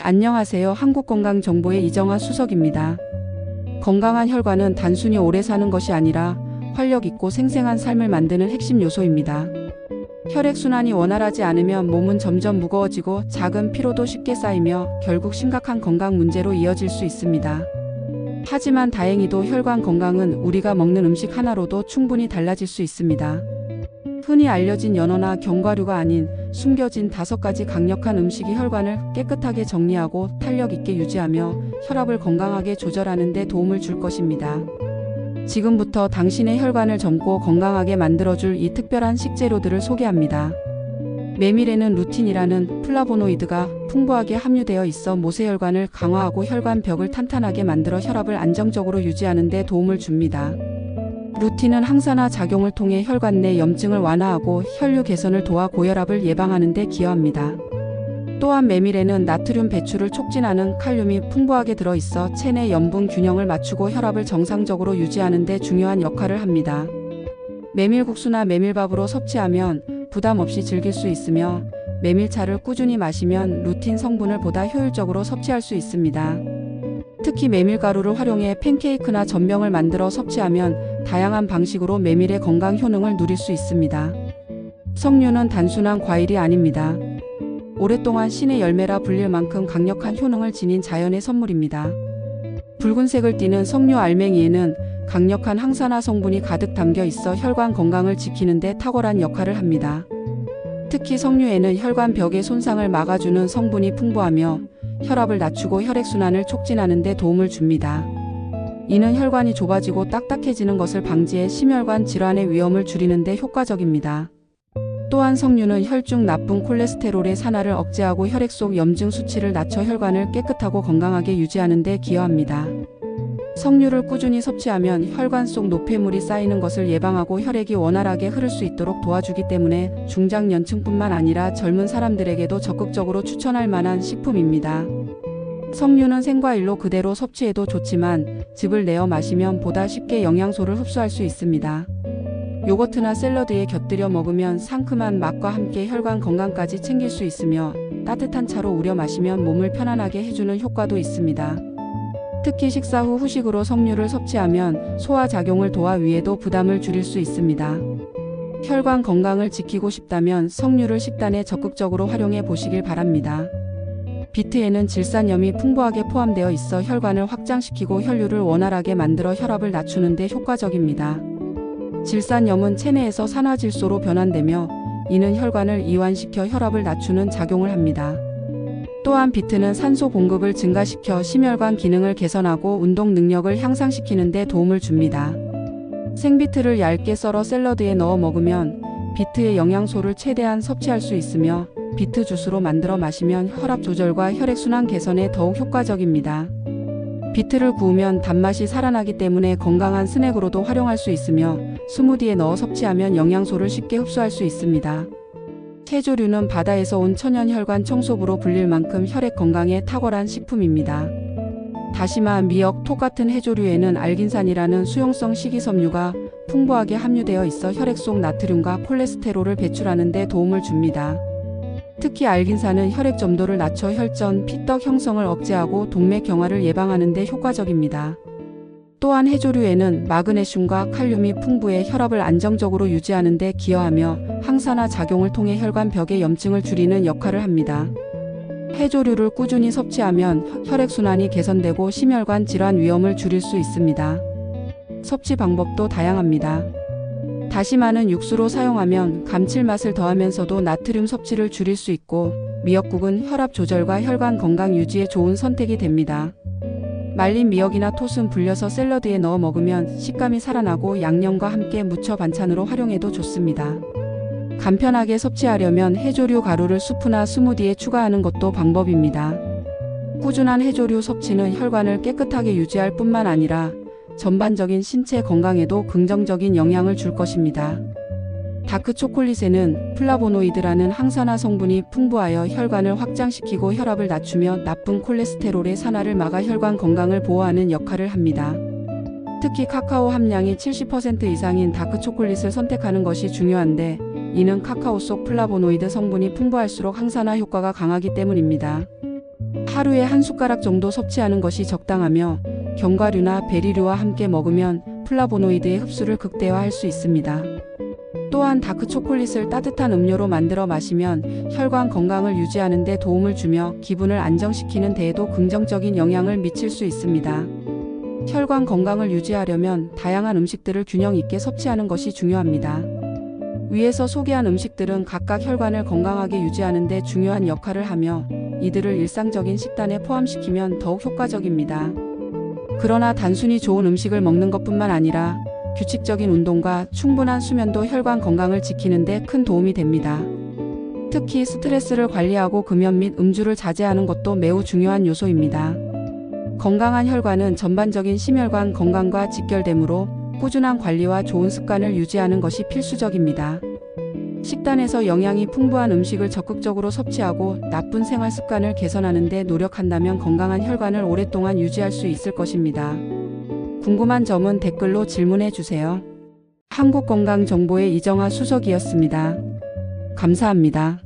안녕하세요. 한국건강정보의 이정아 수석입니다. 건강한 혈관은 단순히 오래 사는 것이 아니라 활력 있고 생생한 삶을 만드는 핵심 요소입니다. 혈액순환이 원활하지 않으면 몸은 점점 무거워지고 작은 피로도 쉽게 쌓이며 결국 심각한 건강 문제로 이어질 수 있습니다. 하지만 다행히도 혈관 건강은 우리가 먹는 음식 하나로도 충분히 달라질 수 있습니다. 흔히 알려진 연어나 견과류가 아닌 숨겨진 5가지 강력한 음식이 혈관을 깨끗하게 정리하고 탄력 있게 유지하며 혈압을 건강하게 조절하는 데 도움을 줄 것입니다. 지금부터 당신의 혈관을 젊고 건강하게 만들어줄 이 특별한 식재료들을 소개합니다. 메밀에는 루틴이라는 플라보노이드가 풍부하게 함유되어 있어 모세혈관을 강화하고 혈관 벽을 탄탄하게 만들어 혈압을 안정적으로 유지하는 데 도움을 줍니다. 루틴은 항산화 작용을 통해 혈관 내 염증을 완화하고 혈류 개선을 도와 고혈압을 예방하는 데 기여합니다. 또한 메밀에는 나트륨 배출을 촉진하는 칼륨이 풍부하게 들어있어 체내 염분 균형을 맞추고 혈압을 정상적으로 유지하는 데 중요한 역할을 합니다. 메밀국수나 메밀밥으로 섭취하면 부담 없이 즐길 수 있으며 메밀차를 꾸준히 마시면 루틴 성분을 보다 효율적으로 섭취할 수 있습니다. 특히 메밀가루를 활용해 팬케이크나 전병을 만들어 섭취하면 다양한 방식으로 메밀의 건강 효능을 누릴 수 있습니다. 석류는 단순한 과일이 아닙니다. 오랫동안 신의 열매라 불릴 만큼 강력한 효능을 지닌 자연의 선물입니다. 붉은색을 띠는 석류 알맹이에는 강력한 항산화 성분이 가득 담겨 있어 혈관 건강을 지키는 데 탁월한 역할을 합니다. 특히 석류에는 혈관 벽의 손상을 막아주는 성분이 풍부하며 혈압을 낮추고 혈액순환을 촉진하는 데 도움을 줍니다. 이는 혈관이 좁아지고 딱딱해지는 것을 방지해 심혈관 질환의 위험을 줄이는 데 효과적입니다. 또한 석류는 혈중 나쁜 콜레스테롤의 산화를 억제하고 혈액 속 염증 수치를 낮춰 혈관을 깨끗하고 건강하게 유지하는 데 기여합니다. 석류를 꾸준히 섭취하면 혈관 속 노폐물이 쌓이는 것을 예방하고 혈액이 원활하게 흐를 수 있도록 도와주기 때문에 중장년층뿐만 아니라 젊은 사람들에게도 적극적으로 추천할 만한 식품입니다. 석류는 생과일로 그대로 섭취해도 좋지만 즙을 내어 마시면 보다 쉽게 영양소를 흡수할 수 있습니다. 요거트나 샐러드에 곁들여 먹으면 상큼한 맛과 함께 혈관 건강까지 챙길 수 있으며 따뜻한 차로 우려 마시면 몸을 편안하게 해주는 효과도 있습니다. 특히 식사 후 후식으로 석류를 섭취하면 소화작용을 도와 위에도 부담을 줄일 수 있습니다. 혈관 건강을 지키고 싶다면 석류를 식단에 적극적으로 활용해 보시길 바랍니다. 비트에는 질산염이 풍부하게 포함되어 있어 혈관을 확장시키고 혈류를 원활하게 만들어 혈압을 낮추는 데 효과적입니다. 질산염은 체내에서 산화질소로 변환되며 이는 혈관을 이완시켜 혈압을 낮추는 작용을 합니다. 또한 비트는 산소 공급을 증가시켜 심혈관 기능을 개선하고 운동 능력을 향상시키는 데 도움을 줍니다. 생비트를 얇게 썰어 샐러드에 넣어 먹으면 비트의 영양소를 최대한 섭취할 수 있으며 비트 주스로 만들어 마시면 혈압 조절과 혈액순환 개선에 더욱 효과적입니다. 비트를 구우면 단맛이 살아나기 때문에 건강한 스낵으로도 활용할 수 있으며 스무디에 넣어 섭취하면 영양소를 쉽게 흡수할 수 있습니다. 해조류는 바다에서 온 천연 혈관 청소부로 불릴 만큼 혈액 건강에 탁월한 식품입니다. 다시마, 미역, 톡 같은 해조류에는 알긴산이라는 수용성 식이섬유가 풍부하게 함유되어 있어 혈액 속 나트륨과 콜레스테롤을 배출하는 데 도움을 줍니다. 특히 알긴산은 혈액 점도를 낮춰 혈전, 피떡 형성을 억제하고 동맥 경화를 예방하는 데 효과적입니다. 또한 해조류에는 마그네슘과 칼륨이 풍부해 혈압을 안정적으로 유지하는 데 기여하며 항산화 작용을 통해 혈관 벽의 염증을 줄이는 역할을 합니다. 해조류를 꾸준히 섭취하면 혈액순환이 개선되고 심혈관 질환 위험을 줄일 수 있습니다. 섭취 방법도 다양합니다. 다시마는 육수로 사용하면 감칠맛을 더하면서도 나트륨 섭취를 줄일 수 있고 미역국은 혈압 조절과 혈관 건강 유지에 좋은 선택이 됩니다. 말린 미역이나 톳은 불려서 샐러드에 넣어 먹으면 식감이 살아나고 양념과 함께 무쳐 반찬으로 활용해도 좋습니다. 간편하게 섭취하려면 해조류 가루를 수프나 스무디에 추가하는 것도 방법입니다. 꾸준한 해조류 섭취는 혈관을 깨끗하게 유지할 뿐만 아니라 전반적인 신체 건강에도 긍정적인 영향을 줄 것입니다. 다크 초콜릿에는 플라보노이드라는 항산화 성분이 풍부하여 혈관을 확장시키고 혈압을 낮추며 나쁜 콜레스테롤의 산화를 막아 혈관 건강을 보호하는 역할을 합니다. 특히 카카오 함량이 70% 이상인 다크 초콜릿을 선택하는 것이 중요한데 이는 카카오 속 플라보노이드 성분이 풍부할수록 항산화 효과가 강하기 때문입니다. 하루에 한 숟가락 정도 섭취하는 것이 적당하며 견과류나 베리류와 함께 먹으면 플라보노이드의 흡수를 극대화할 수 있습니다. 또한 다크 초콜릿을 따뜻한 음료로 만들어 마시면 혈관 건강을 유지하는 데 도움을 주며 기분을 안정시키는 데에도 긍정적인 영향을 미칠 수 있습니다. 혈관 건강을 유지하려면 다양한 음식들을 균형 있게 섭취하는 것이 중요합니다. 위에서 소개한 음식들은 각각 혈관을 건강하게 유지하는 데 중요한 역할을 하며 이들을 일상적인 식단에 포함시키면 더욱 효과적입니다. 그러나 단순히 좋은 음식을 먹는 것뿐만 아니라 규칙적인 운동과 충분한 수면도 혈관 건강을 지키는 데 큰 도움이 됩니다. 특히 스트레스를 관리하고 금연 및 음주를 자제하는 것도 매우 중요한 요소입니다. 건강한 혈관은 전반적인 심혈관 건강과 직결되므로 꾸준한 관리와 좋은 습관을 유지하는 것이 필수적입니다. 식단에서 영양이 풍부한 음식을 적극적으로 섭취하고 나쁜 생활 습관을 개선하는 데 노력한다면 건강한 혈관을 오랫동안 유지할 수 있을 것입니다. 궁금한 점은 댓글로 질문해 주세요. 한국건강정보의 이정아 수석이었습니다. 감사합니다.